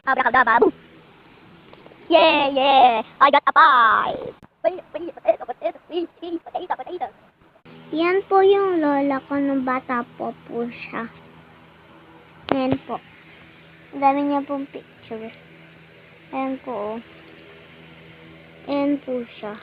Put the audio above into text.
Abracadabra, boom! Yeah, yeah! I got a pie! Potato. Yan po yung lola ko nung bata po siya. Yan po. Ang dami niya pong picture. Ayan po. Ayan po siya.